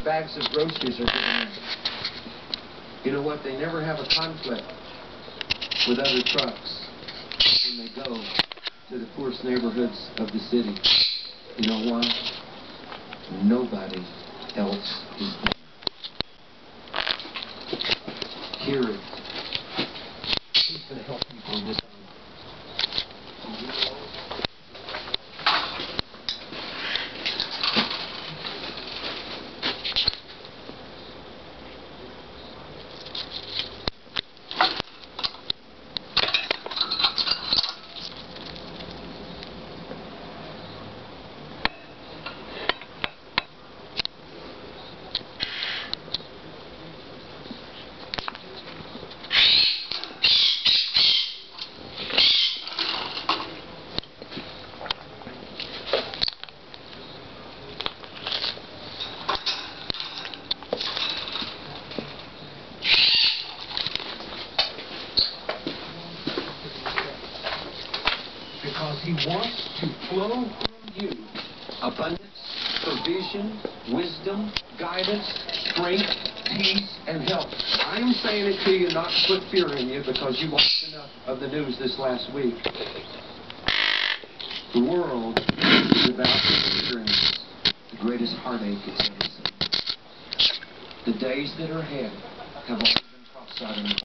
bags of groceries are given out. You know what? They never have a conflict with other trucks when they go to the poorest neighborhoods of the city. You know why? Nobody else is there. Hear it. He's going to help people in this time. Because he wants to flow from you abundance, provision, wisdom, guidance, strength, peace, and health. I'm saying it to you not to put fear in you because you watched enough of the news this last week. The world is about to experience the greatest heartache it's ever seen. The days that are ahead have already been prophesied in the